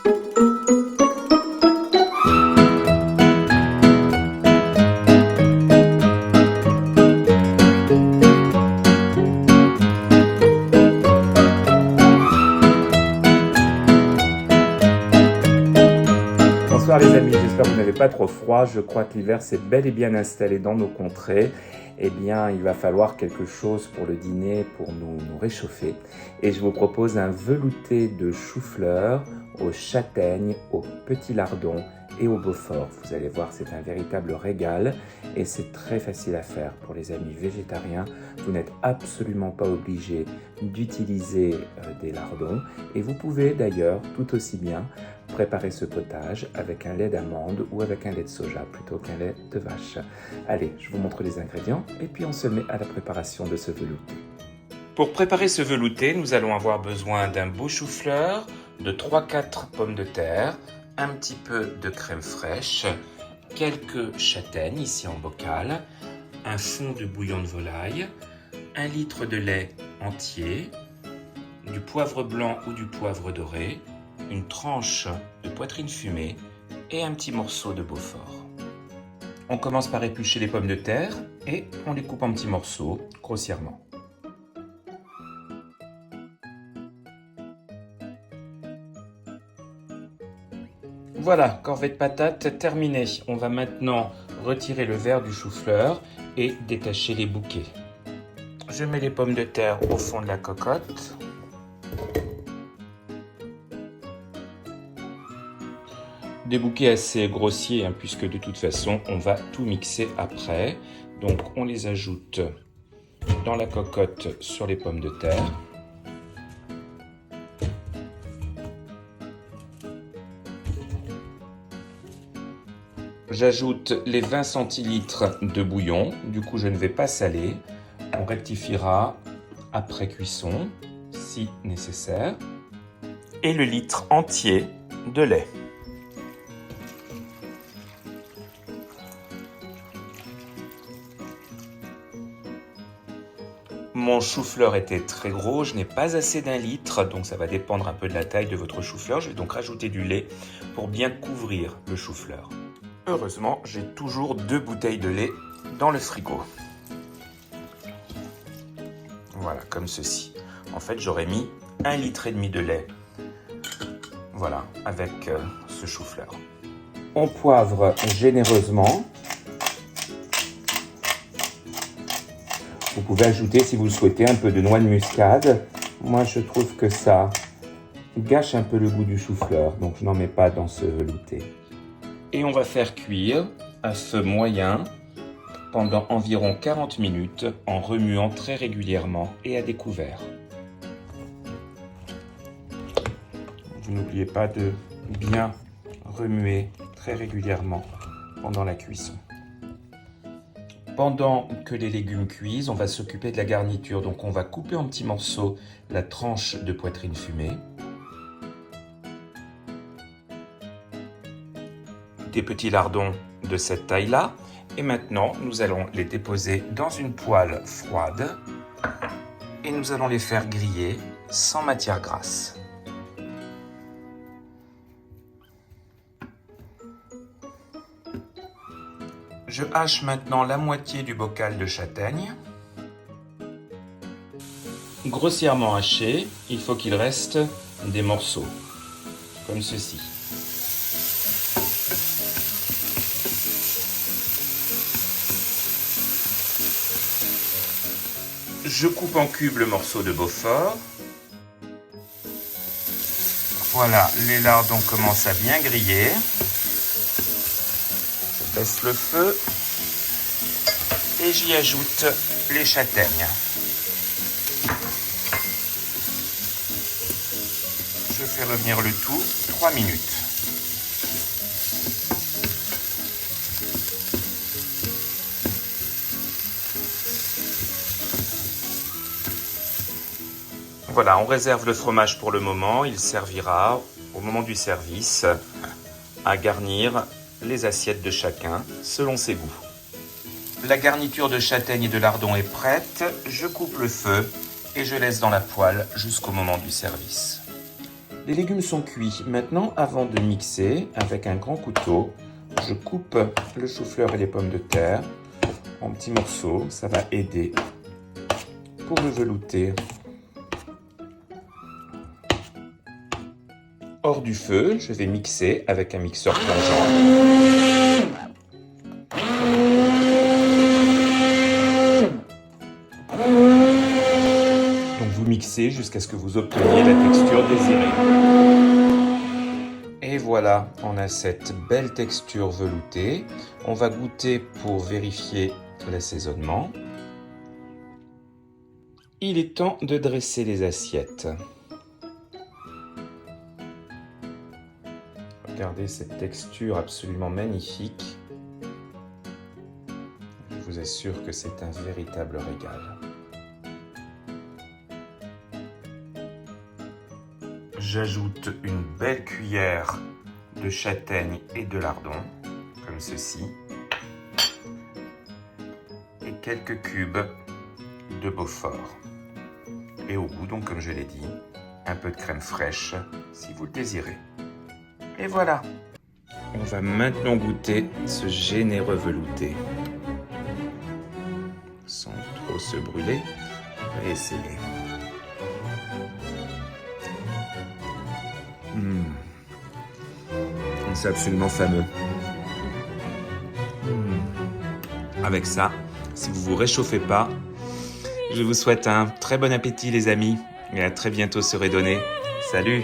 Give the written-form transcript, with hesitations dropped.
Bonsoir les amis, j'espère que vous n'avez pas trop froid. Je crois que l'hiver s'est bel et bien installé dans nos contrées. Eh bien, il va falloir quelque chose pour le dîner, pour nous réchauffer. Et je vous propose un velouté de chou-fleur aux châtaignes, aux petits lardons et au Beaufort. Vous allez voir, c'est un véritable régal et c'est très facile à faire pour les amis végétariens. Vous n'êtes absolument pas obligé d'utiliser des lardons et vous pouvez d'ailleurs tout aussi bien préparer ce potage avec un lait d'amande ou avec un lait de soja plutôt qu'un lait de vache. Allez, je vous montre les ingrédients et puis on se met à la préparation de ce velouté. Pour préparer ce velouté, nous allons avoir besoin d'un beau chou-fleur, de 3-4 pommes de terre, un petit peu de crème fraîche, quelques châtaignes ici en bocal, un fond de bouillon de volaille, 1 litre de lait entier, du poivre blanc ou du poivre doré, une tranche de poitrine fumée et un petit morceau de Beaufort. On commence par éplucher les pommes de terre et on les coupe en petits morceaux, grossièrement. Voilà, corvée de patates terminée. On va maintenant retirer le verre du chou-fleur et détacher les bouquets. Je mets les pommes de terre au fond de la cocotte. Des bouquets assez grossiers, puisque de toute façon, on va tout mixer après. Donc, on les ajoute dans la cocotte sur les pommes de terre. J'ajoute les 20 centilitres de bouillon. Du coup, je ne vais pas saler. On rectifiera après cuisson, si nécessaire. Et le litre entier de lait. Mon chou-fleur était très gros, je n'ai pas assez d'1 litre, donc ça va dépendre un peu de la taille de votre chou-fleur. Je vais donc rajouter du lait pour bien couvrir le chou-fleur. Heureusement, j'ai toujours 2 bouteilles de lait dans le frigo. Voilà, comme ceci. En fait, j'aurais mis 1,5 litre de lait. Voilà, avec ce chou-fleur. On poivre généreusement. Vous pouvez ajouter, si vous le souhaitez, un peu de noix de muscade. Moi, je trouve que ça gâche un peu le goût du chou-fleur, donc je n'en mets pas dans ce velouté. Et on va faire cuire à feu moyen pendant environ 40 minutes en remuant très régulièrement et à découvert. Vous n'oubliez pas de bien remuer très régulièrement pendant la cuisson. Pendant que les légumes cuisent, on va s'occuper de la garniture. Donc on va couper en petits morceaux la tranche de poitrine fumée. Des petits lardons de cette taille-là. Et maintenant, nous allons les déposer dans une poêle froide. Et nous allons les faire griller sans matière grasse. Je hache maintenant la moitié du bocal de châtaigne. Grossièrement haché, il faut qu'il reste des morceaux, comme ceci. Je coupe en cubes le morceau de Beaufort. Voilà, les lardons commencent à bien griller. Je baisse le feu et j'y ajoute les châtaignes. Je fais revenir le tout 3 minutes. Voilà, on réserve le fromage pour le moment. Il servira au moment du service à garnir les assiettes de chacun selon ses goûts. La garniture de châtaigne et de lardons est prête. Je coupe le feu et je laisse dans la poêle jusqu'au moment du service. Les légumes sont cuits. Maintenant, avant de mixer, avec un grand couteau, je coupe le chou-fleur et les pommes de terre en petits morceaux. Ça va aider pour le velouter. Hors du feu, je vais mixer avec un mixeur plongeant. Donc vous mixez jusqu'à ce que vous obteniez la texture désirée. Et voilà, on a cette belle texture veloutée. On va goûter pour vérifier l'assaisonnement. Il est temps de dresser les assiettes. Regardez cette texture absolument magnifique. Je vous assure que c'est un véritable régal. J'ajoute une belle cuillère de châtaigne et de lardon, comme ceci, et quelques cubes de Beaufort. Et au goût, donc comme je l'ai dit, un peu de crème fraîche si vous le désirez. Et voilà. On va maintenant goûter ce généreux velouté. Sans trop se brûler, on va essayer. C'est absolument fameux. Avec ça, si vous vous réchauffez pas, je vous souhaite un très bon appétit les amis et à très bientôt sur Redonné. Salut!